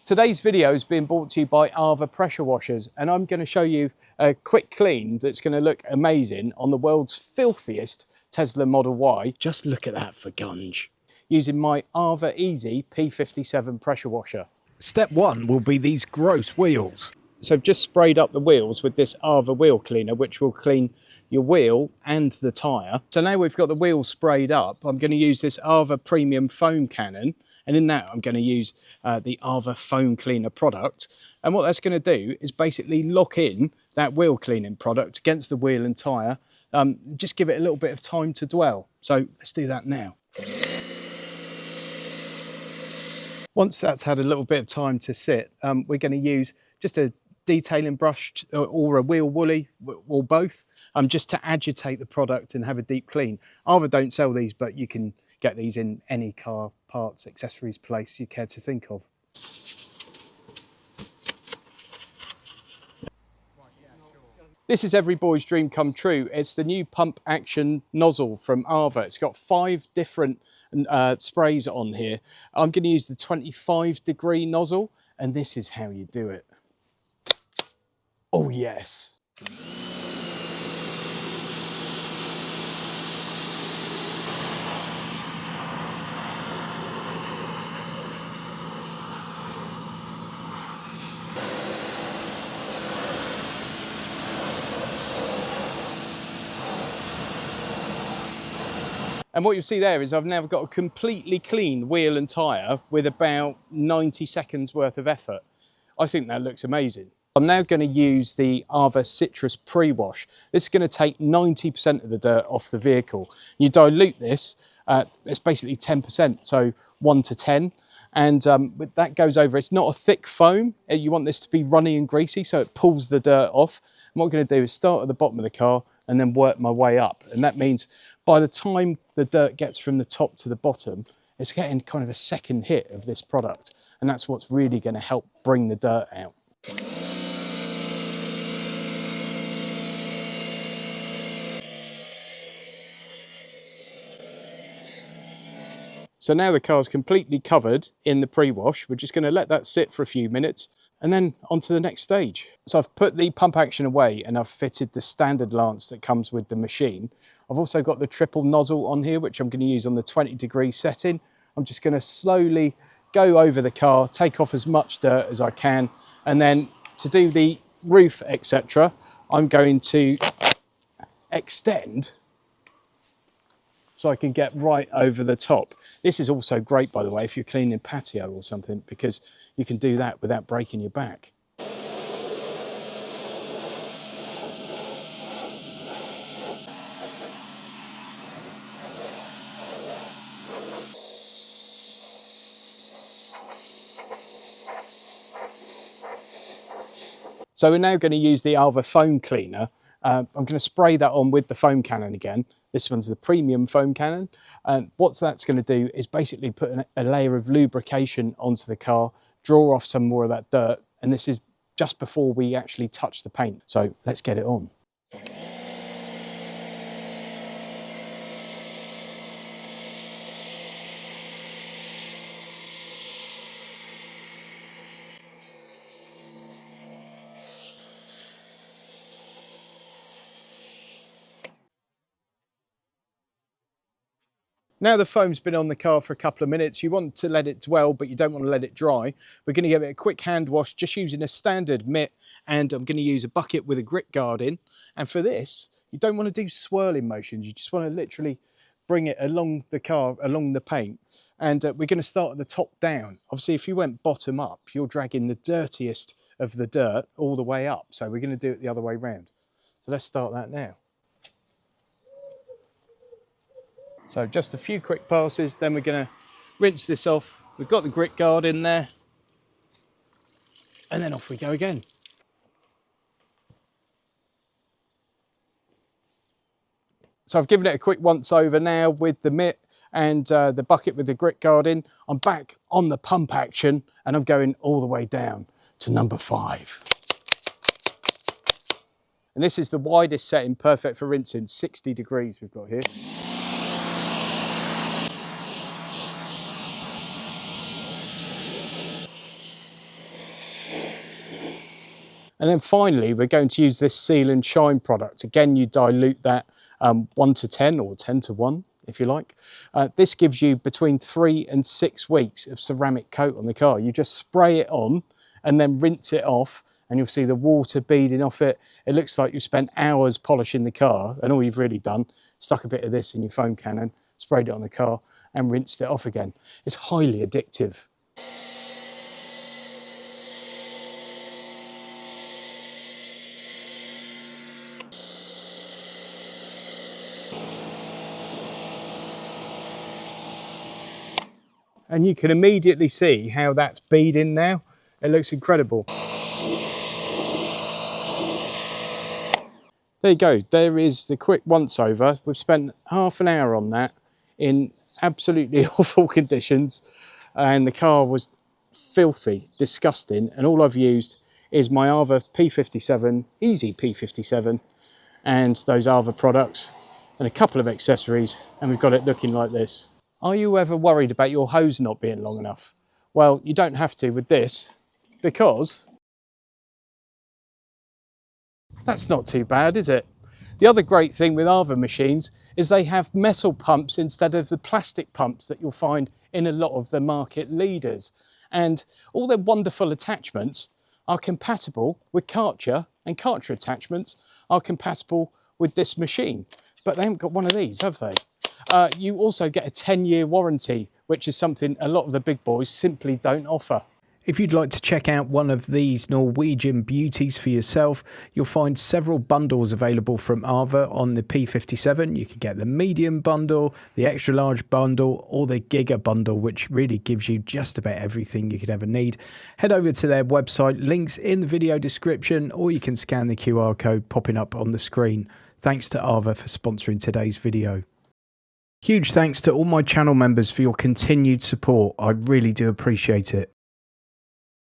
Today's video is being brought to you by AVA pressure washers, and I'm going to show you a quick clean that's going to look amazing on the world's filthiest Tesla Model Y. Just look at that for gunge. Using my AVA Easy P57 pressure washer. Step one will be these gross wheels. So I've just sprayed up the wheels with this AVA wheel cleaner, which will clean your wheel and the tyre. So now we've got the wheels sprayed up, I'm going to use this AVA premium foam cannon. And in that, I'm going to use the AVA foam cleaner product. And what that's going to do is basically lock in that wheel cleaning product against the wheel and tyre. Just give it a little bit of time to dwell. So let's do that now. Once that's had a little bit of time to sit, we're going to use just a detailing brush or a wheel woolly or both, just to agitate the product and have a deep clean. AVA don't sell these, but you can get these in any car parts, accessories place you care to think of. This is every boy's dream come true. It's the new pump action nozzle from AVA. It's got 5 different sprays on here. I'm going to use the 25-degree nozzle, and this is how you do it. Oh yes. And what you'll see there is I've now got a completely clean wheel and tyre with about 90 seconds worth of effort. I think that looks amazing. I'm now going to use the AVA Citrus Pre-Wash. This is going to take 90% of the dirt off the vehicle. You dilute this, it's basically 10%, so 1 to 10. And that goes over, it's not a thick foam. You want this to be runny and greasy, so it pulls the dirt off. And what I'm going to do is start at the bottom of the car and then work my way up. And that means by the time the dirt gets from the top to the bottom, it's getting kind of a second hit of this product. And that's what's really going to help bring the dirt out. So now the car's completely covered in the pre-wash. We're just going to let that sit for a few minutes and then on to the next stage. So I've put the pump action away and I've fitted the standard lance that comes with the machine. I've also got the triple nozzle on here, which I'm going to use on the 20-degree setting. I'm just going to slowly go over the car, take off as much dirt as I can, and then to do the roof, etc., I'm going to extend so I can get right over the top. This is also great, by the way, if you're cleaning patio or something, because you can do that without breaking your back. So we're now going to use the AVA foam cleaner. I'm going to spray that on with the foam cannon again. This one's the premium foam cannon. And what that's going to do is basically put a layer of lubrication onto the car, draw off some more of that dirt. And this is just before we actually touch the paint. So let's get it on. Now the foam's been on the car for a couple of minutes, you want to let it dwell, but you don't want to let it dry. We're going to give it a quick hand wash, just using a standard mitt, and I'm going to use a bucket with a grit guard in. And for this, you don't want to do swirling motions, you just want to literally bring it along the car, along the paint. And we're going to start at the top down. Obviously, if you went bottom up, you're dragging the dirtiest of the dirt all the way up. So we're going to do it the other way round. So let's start that now. So just a few quick passes, then we're going to rinse this off. We've got the grit guard in there, and then off we go again. So I've given it a quick once over now with the mitt and the bucket with the grit guard in. I'm back on the pump action and I'm going all the way down to number 5. And this is the widest setting, perfect for rinsing, 60 degrees we've got here. And then finally, we're going to use this Seal and Shine product. Again, you dilute that 1 to 10 or 10 to 1, if you like. This gives you between 3 and 6 weeks of ceramic coat on the car. You just spray it on and then rinse it off, and you'll see the water beading off it. It looks like you spent hours polishing the car, and all you've really done, stuck a bit of this in your foam cannon, sprayed it on the car and rinsed it off again. It's highly addictive. And you can immediately see how that's beading now. It looks incredible. There you go, there is the quick once over. We've spent half an hour on that in absolutely awful conditions, and the car was filthy, disgusting, and all I've used is my AVA P57, Easy P57, and those AVA products, and a couple of accessories, and we've got it looking like this. Are you ever worried about your hose not being long enough? Well, you don't have to with this, because that's not too bad, is it? The other great thing with AVA machines is they have metal pumps instead of the plastic pumps that you'll find in a lot of the market leaders. And all their wonderful attachments are compatible with Karcher, and Karcher attachments are compatible with this machine. But they haven't got one of these, have they? You also get a 10-year warranty, which is something a lot of the big boys simply don't offer. If you'd like to check out one of these Norwegian beauties for yourself, you'll find several bundles available from AVA on the P57. You can get the medium bundle, the extra large bundle, or the Giga Bundle, which really gives you just about everything you could ever need. Head over to their website, links in the video description, or you can scan the QR code popping up on the screen. Thanks to AVA for sponsoring today's video. Huge thanks to all my channel members for your continued support. I really do appreciate it.